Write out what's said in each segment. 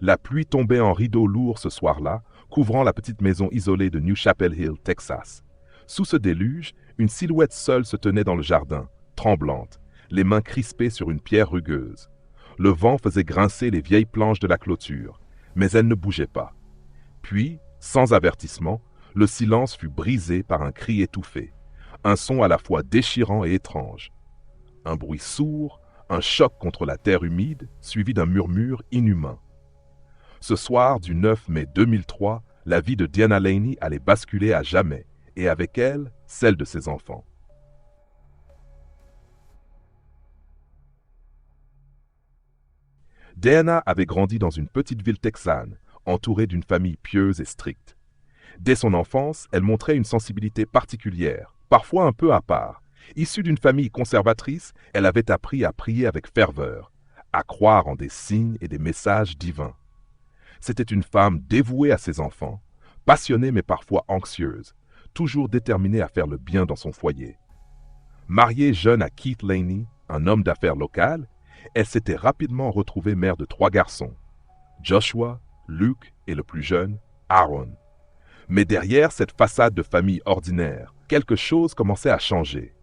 La pluie tombait en rideaux lourds ce soir-là, couvrant la petite maison isolée de New Chapel Hill, Texas. Sous ce déluge, une silhouette seule se tenait dans le jardin, tremblante, les mains crispées sur une pierre rugueuse. Le vent faisait grincer les vieilles planches de la clôture, mais elle ne bougeait pas. Puis, sans avertissement, le silence fut brisé par un cri étouffé, un son à la fois déchirant et étrange. Un bruit sourd, un choc contre la terre humide, suivi d'un murmure inhumain. Ce soir du 9 mai 2003, la vie de Diana Laney allait basculer à jamais, et avec elle, celle de ses enfants. Diana avait grandi dans une petite ville texane, entourée d'une famille pieuse et stricte. Dès son enfance, elle montrait une sensibilité particulière, parfois un peu à part. Issue d'une famille conservatrice, elle avait appris à prier avec ferveur, à croire en des signes et des messages divins. C'était une femme dévouée à ses enfants, passionnée mais parfois anxieuse, toujours déterminée à faire le bien dans son foyer. Mariée jeune à Keith Laney, un homme d'affaires local, elle s'était rapidement retrouvée mère de 3 garçons, Joshua, Luke et le plus jeune, Aaron. Mais derrière cette façade de famille ordinaire, quelque chose commençait à changer.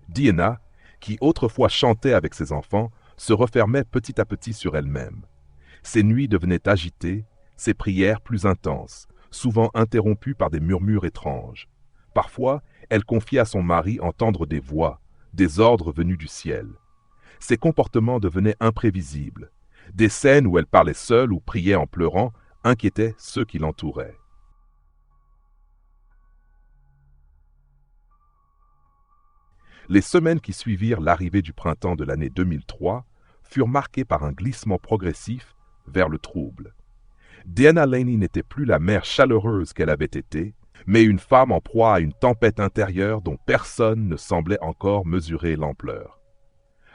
Diana, qui autrefois chantait avec ses enfants, se refermait petit à petit sur elle-même. Ses nuits devenaient agitées, ses prières plus intenses, souvent interrompues par des murmures étranges. Parfois, elle confiait à son mari entendre des voix, des ordres venus du ciel. Ses comportements devenaient imprévisibles. Des scènes où elle parlait seule ou priait en pleurant inquiétaient ceux qui l'entouraient. Les semaines qui suivirent l'arrivée du printemps de l'année 2003 furent marquées par un glissement progressif vers le trouble. Diana Laney n'était plus la mère chaleureuse qu'elle avait été, mais une femme en proie à une tempête intérieure dont personne ne semblait encore mesurer l'ampleur.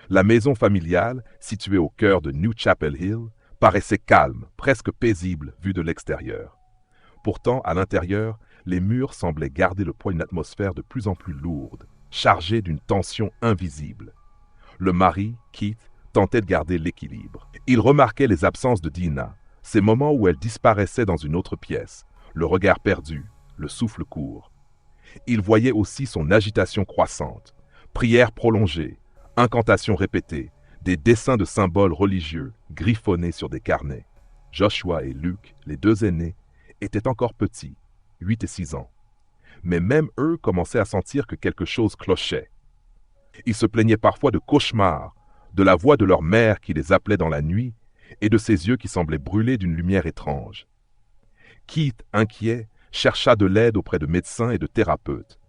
La maison familiale, située au cœur de New Chapel Hill, paraissait calme, presque paisible vue de l'extérieur. Pourtant, à l'intérieur, les murs semblaient garder le poids d'une atmosphère de plus en plus lourde, chargée d'une tension invisible. Le mari, Keith, tentait de garder l'équilibre. Il remarquait les absences de Dina, ces moments où elle disparaissait dans une autre pièce, le regard perdu, le souffle court. Il voyait aussi son agitation croissante, prières prolongées, incantations répétées, des dessins de symboles religieux griffonnés sur des carnets. Joshua et Luke, les 2 aînés, étaient encore petits, 8 et 6 ans. Mais même eux commençaient à sentir que quelque chose clochait. Ils se plaignaient parfois de cauchemars, de la voix de leur mère qui les appelait dans la nuit et de ses yeux qui semblaient brûler d'une lumière étrange. Keith, inquiet, chercha de l'aide auprès de médecins et de thérapeutes,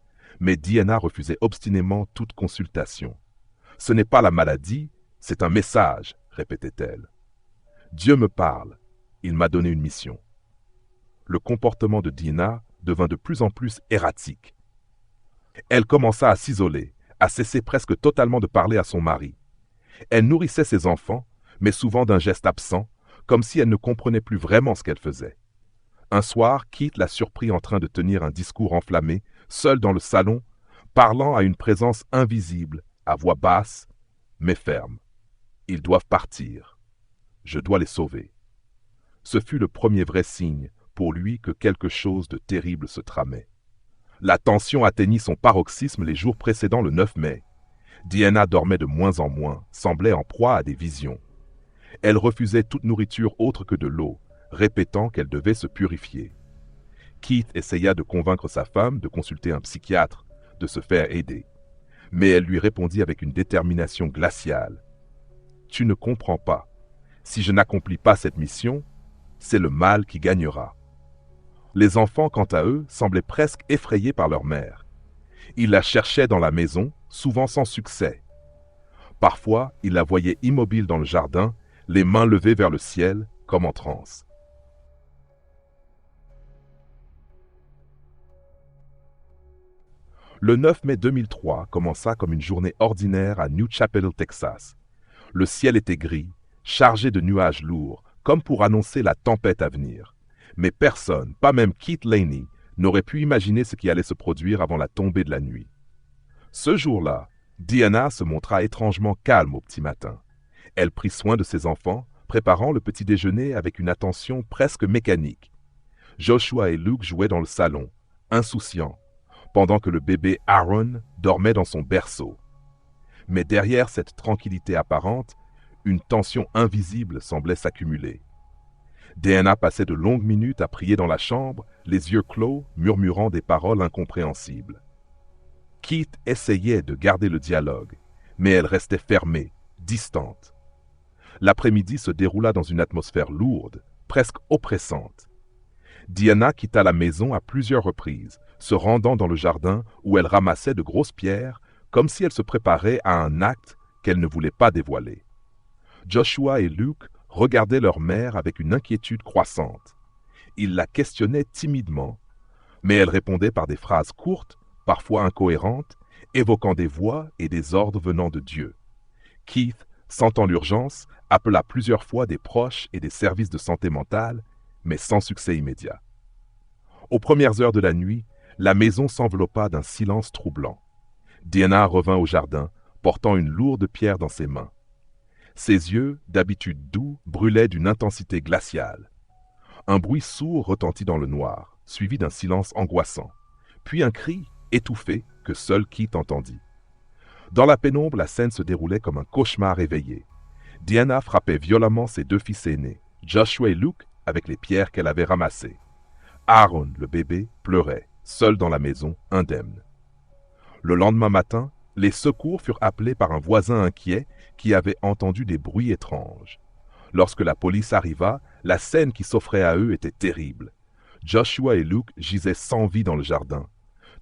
mais Diana refusait obstinément toute consultation. « Ce n'est pas la maladie, c'est un message », répétait-elle. « Dieu me parle, il m'a donné une mission. » Le comportement de Dina devint de plus en plus erratique. Elle commença à s'isoler, à cesser presque totalement de parler à son mari. Elle nourrissait ses enfants, mais souvent d'un geste absent, comme si elle ne comprenait plus vraiment ce qu'elle faisait. Un soir, Keith la surprit en train de tenir un discours enflammé, seul dans le salon, parlant à une présence invisible, à voix basse, mais ferme. Ils doivent partir. Je dois les sauver. Ce fut le premier vrai signe pour lui que quelque chose de terrible se tramait. La tension atteignit son paroxysme les jours précédant le 9 mai. Diana dormait de moins en moins, semblait en proie à des visions. Elle refusait toute nourriture autre que de l'eau, répétant qu'elle devait se purifier. Keith essaya de convaincre sa femme de consulter un psychiatre, de se faire aider. Mais elle lui répondit avec une détermination glaciale. « Tu ne comprends pas. Si je n'accomplis pas cette mission, c'est le mal qui gagnera. » Les enfants, quant à eux, semblaient presque effrayés par leur mère. Ils la cherchaient dans la maison, souvent sans succès. Parfois, ils la voyaient immobile dans le jardin, les mains levées vers le ciel, comme en transe. Le 9 mai 2003 commença comme une journée ordinaire à New Chapel Hill, Texas. Le ciel était gris, chargé de nuages lourds, comme pour annoncer la tempête à venir. Mais personne, pas même Keith Laney, n'aurait pu imaginer ce qui allait se produire avant la tombée de la nuit. Ce jour-là, Diana se montra étrangement calme au petit matin. Elle prit soin de ses enfants, préparant le petit déjeuner avec une attention presque mécanique. Joshua et Luke jouaient dans le salon, insouciants, pendant que le bébé Aaron dormait dans son berceau. Mais derrière cette tranquillité apparente, une tension invisible semblait s'accumuler. Deanna passait de longues minutes à prier dans la chambre, les yeux clos, murmurant des paroles incompréhensibles. Keith essayait de garder le dialogue, mais elle restait fermée, distante. L'après-midi se déroula dans une atmosphère lourde, presque oppressante. Deanna quitta la maison à plusieurs reprises, se rendant dans le jardin où elle ramassait de grosses pierres, comme si elle se préparait à un acte qu'elle ne voulait pas dévoiler. Joshua et Luke regardaient leur mère avec une inquiétude croissante. Ils la questionnaient timidement, mais elle répondait par des phrases courtes, parfois incohérentes, évoquant des voix et des ordres venant de Dieu. Keith, sentant l'urgence, appela plusieurs fois des proches et des services de santé mentale, mais sans succès immédiat. Aux premières heures de la nuit, la maison s'enveloppa d'un silence troublant. Deanna revint au jardin, portant une lourde pierre dans ses mains. Ses yeux, d'habitude doux, brûlaient d'une intensité glaciale. Un bruit sourd retentit dans le noir, suivi d'un silence angoissant, puis un cri étouffé que seul Keith entendit. Dans la pénombre, la scène se déroulait comme un cauchemar éveillé. Deanna frappait violemment ses deux fils aînés, Joshua et Luke, avec les pierres qu'elle avait ramassées. Aaron, le bébé, pleurait, seul dans la maison, indemne. Le lendemain matin, les secours furent appelés par un voisin inquiet qui avait entendu des bruits étranges. Lorsque la police arriva, la scène qui s'offrait à eux était terrible. Joshua et Luke gisaient sans vie dans le jardin,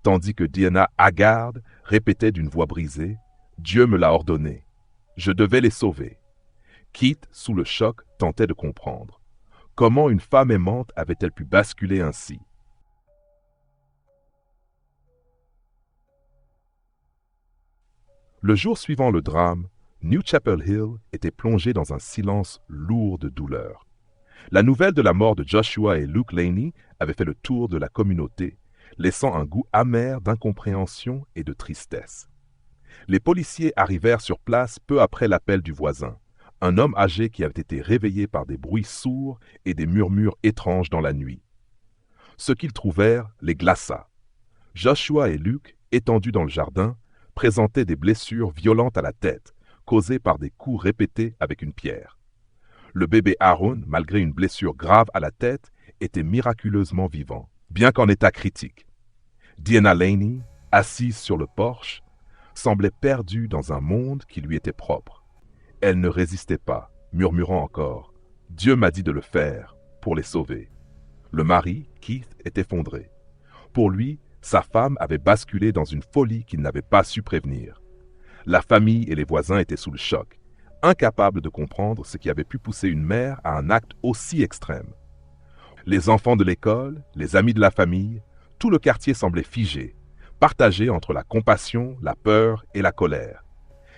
tandis que Deanna, hagarde, répétait d'une voix brisée « Dieu me l'a ordonné. Je devais les sauver. » Keith, sous le choc, tentait de comprendre. Comment une femme aimante avait-elle pu basculer ainsi? Le jour suivant le drame, New Chapel Hill était plongé dans un silence lourd de douleur. La nouvelle de la mort de Joshua et Luke Laney avait fait le tour de la communauté, laissant un goût amer d'incompréhension et de tristesse. Les policiers arrivèrent sur place peu après l'appel du voisin, un homme âgé qui avait été réveillé par des bruits sourds et des murmures étranges dans la nuit. Ce qu'ils trouvèrent les glaça. Joshua et Luke, étendus dans le jardin, présentaient des blessures violentes à la tête, causées par des coups répétés avec une pierre. Le bébé Aaron, malgré une blessure grave à la tête, était miraculeusement vivant, bien qu'en état critique. Deanna Laney, assise sur le porche, semblait perdue dans un monde qui lui était propre. Elle ne résistait pas, murmurant encore « Dieu m'a dit de le faire, pour les sauver ». Le mari, Keith, est effondré. Pour lui, sa femme avait basculé dans une folie qu'il n'avait pas su prévenir. La famille et les voisins étaient sous le choc, incapables de comprendre ce qui avait pu pousser une mère à un acte aussi extrême. Les enfants de l'école, les amis de la famille, tout le quartier semblait figé, partagé entre la compassion, la peur et la colère.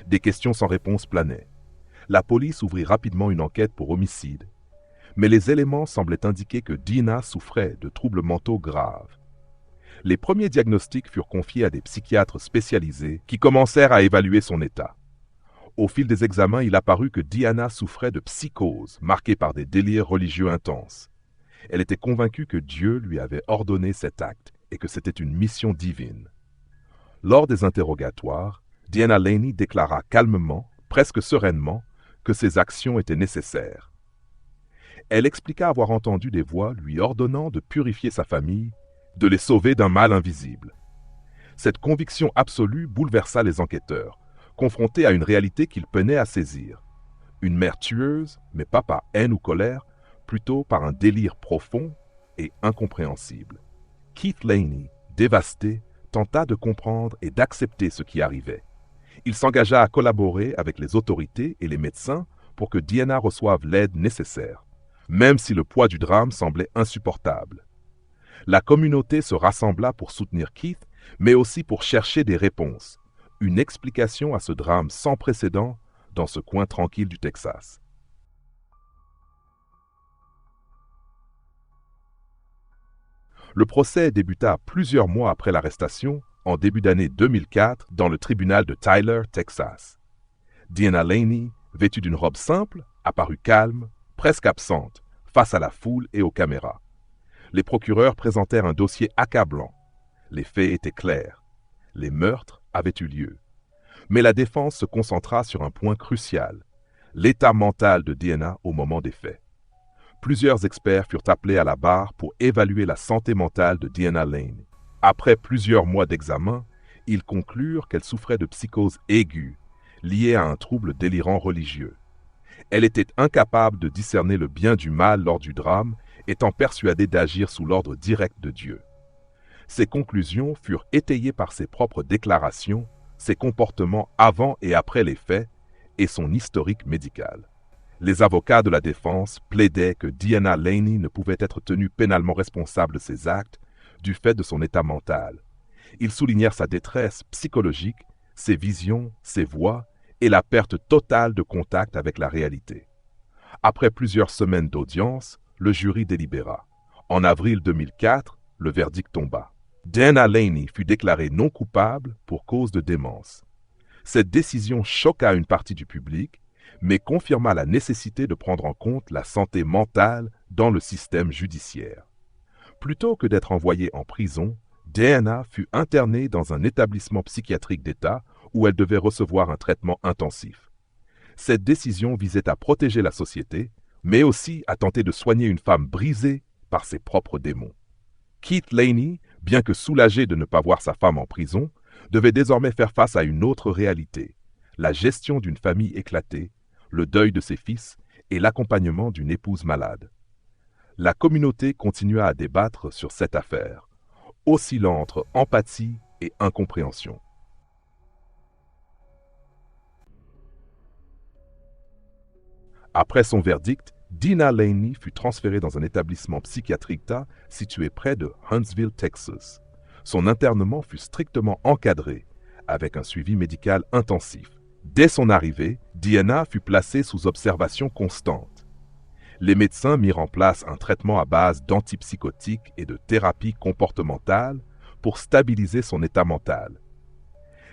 Des questions sans réponse planaient. La police ouvrit rapidement une enquête pour homicide, mais les éléments semblaient indiquer que Deanna souffrait de troubles mentaux graves. Les premiers diagnostics furent confiés à des psychiatres spécialisés qui commencèrent à évaluer son état. Au fil des examens, il apparut que Deanna souffrait de psychose marquée par des délires religieux intenses. Elle était convaincue que Dieu lui avait ordonné cet acte et que c'était une mission divine. Lors des interrogatoires, Deanna Laney déclara calmement, presque sereinement, que ses actions étaient nécessaires. Elle expliqua avoir entendu des voix lui ordonnant de purifier sa famille, de les sauver d'un mal invisible. Cette conviction absolue bouleversa les enquêteurs, confrontés à une réalité qu'ils peinaient à saisir. Une mère tueuse, mais pas par haine ou colère, plutôt par un délire profond et incompréhensible. Keith Laney, dévasté, tenta de comprendre et d'accepter ce qui arrivait. Il s'engagea à collaborer avec les autorités et les médecins pour que Deanna reçoive l'aide nécessaire, même si le poids du drame semblait insupportable. La communauté se rassembla pour soutenir Keith, mais aussi pour chercher des réponses, une explication à ce drame sans précédent dans ce coin tranquille du Texas. Le procès débuta plusieurs mois après l'arrestation, en début d'année 2004, dans le tribunal de Tyler, Texas. Deanna Laney, vêtue d'une robe simple, apparut calme, presque absente, face à la foule et aux caméras. Les procureurs présentèrent un dossier accablant. Les faits étaient clairs. Les meurtres avaient eu lieu. Mais la défense se concentra sur un point crucial, l'état mental de Deanna au moment des faits. Plusieurs experts furent appelés à la barre pour évaluer la santé mentale de Deanna Lane. Après plusieurs mois d'examen, ils conclurent qu'elle souffrait de psychose aiguë, liée à un trouble délirant religieux. Elle était incapable de discerner le bien du mal lors du drame, étant persuadée d'agir sous l'ordre direct de Dieu. Ces conclusions furent étayées par ses propres déclarations, ses comportements avant et après les faits et son historique médical. Les avocats de la défense plaidaient que Deanna Laney ne pouvait être tenue pénalement responsable de ses actes du fait de son état mental. Ils soulignèrent sa détresse psychologique, ses visions, ses voix et la perte totale de contact avec la réalité. Après plusieurs semaines d'audience, le jury délibéra. En avril 2004, le verdict tomba. Deanna Laney fut déclarée non coupable pour cause de démence. Cette décision choqua une partie du public, mais confirma la nécessité de prendre en compte la santé mentale dans le système judiciaire. Plutôt que d'être envoyée en prison, Deanna fut internée dans un établissement psychiatrique d'État où elle devait recevoir un traitement intensif. Cette décision visait à protéger la société, mais aussi à tenter de soigner une femme brisée par ses propres démons. Keith Laney, bien que soulagé de ne pas voir sa femme en prison, devait désormais faire face à une autre réalité, la gestion d'une famille éclatée, le deuil de ses fils et l'accompagnement d'une épouse malade. La communauté continua à débattre sur cette affaire, oscillant entre empathie et incompréhension. Après son verdict, Deanna Laney fut transférée dans un établissement psychiatrique situé près de Huntsville, Texas. Son internement fut strictement encadré, avec un suivi médical intensif. Dès son arrivée, Deanna fut placée sous observation constante. Les médecins mirent en place un traitement à base d'antipsychotiques et de thérapie comportementale pour stabiliser son état mental.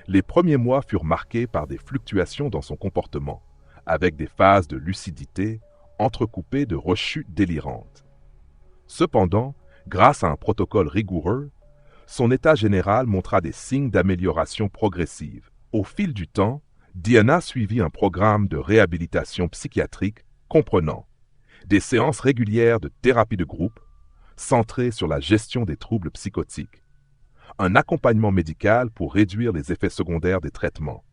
Les premiers mois furent marqués par des fluctuations dans son comportement, avec des phases de lucidité entrecoupées de rechutes délirantes. Cependant, grâce à un protocole rigoureux, son état général montra des signes d'amélioration progressive. Au fil du temps, Deanna suivit un programme de réhabilitation psychiatrique comprenant des séances régulières de thérapie de groupe centrées sur la gestion des troubles psychotiques, un accompagnement médical pour réduire les effets secondaires des traitements,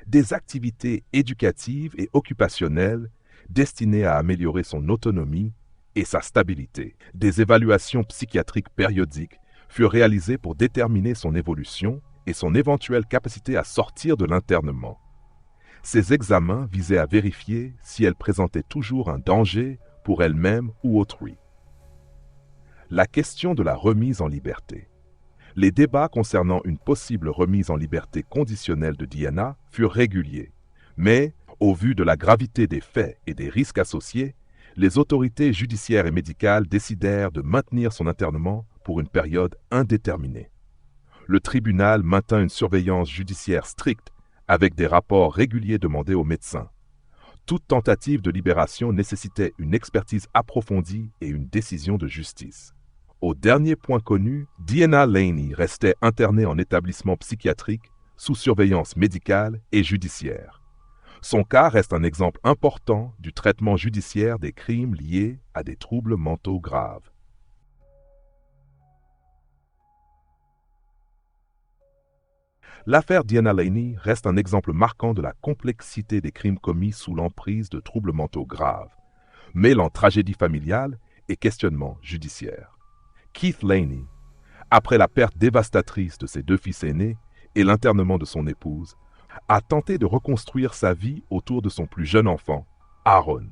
des activités éducatives et occupationnelles destinées à améliorer son autonomie et sa stabilité. Des évaluations psychiatriques périodiques furent réalisées pour déterminer son évolution et son éventuelle capacité à sortir de l'internement. Ces examens visaient à vérifier si elle présentait toujours un danger pour elle-même ou autrui. La question de la remise en liberté. Les débats concernant une possible remise en liberté conditionnelle de Deanna furent réguliers, mais, au vu de la gravité des faits et des risques associés, les autorités judiciaires et médicales décidèrent de maintenir son internement pour une période indéterminée. Le tribunal maintint une surveillance judiciaire stricte avec des rapports réguliers demandés aux médecins. Toute tentative de libération nécessitait une expertise approfondie et une décision de justice. Au dernier point connu, Deanna Laney restait internée en établissement psychiatrique sous surveillance médicale et judiciaire. Son cas reste un exemple important du traitement judiciaire des crimes liés à des troubles mentaux graves. L'affaire Deanna Laney reste un exemple marquant de la complexité des crimes commis sous l'emprise de troubles mentaux graves, mêlant tragédie familiale et questionnement judiciaire. Keith Laney, après la perte dévastatrice de ses deux fils aînés et l'internement de son épouse, a tenté de reconstruire sa vie autour de son plus jeune enfant, Aaron.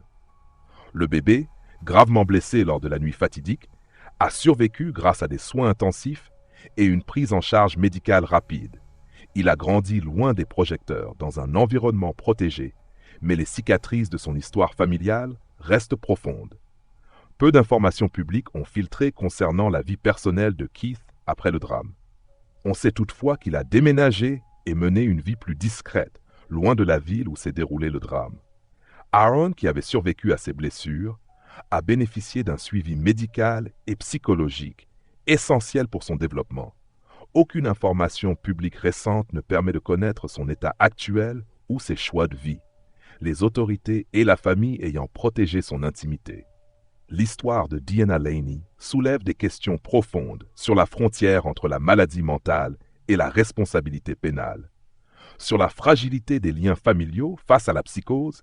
Le bébé, gravement blessé lors de la nuit fatidique, a survécu grâce à des soins intensifs et une prise en charge médicale rapide. Il a grandi loin des projecteurs, dans un environnement protégé, mais les cicatrices de son histoire familiale restent profondes. Peu d'informations publiques ont filtré concernant la vie personnelle de Keith après le drame. On sait toutefois qu'il a déménagé et mené une vie plus discrète, loin de la ville où s'est déroulé le drame. Aaron, qui avait survécu à ses blessures, a bénéficié d'un suivi médical et psychologique essentiel pour son développement. Aucune information publique récente ne permet de connaître son état actuel ou ses choix de vie, les autorités et la famille ayant protégé son intimité. L'histoire de Deanna Laney soulève des questions profondes sur la frontière entre la maladie mentale et la responsabilité pénale, sur la fragilité des liens familiaux face à la psychose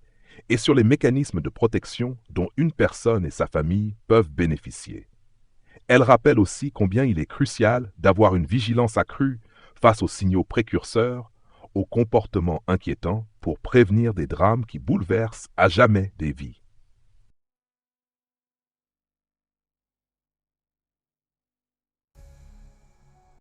et sur les mécanismes de protection dont une personne et sa famille peuvent bénéficier. Elle rappelle aussi combien il est crucial d'avoir une vigilance accrue face aux signaux précurseurs, aux comportements inquiétants pour prévenir des drames qui bouleversent à jamais des vies.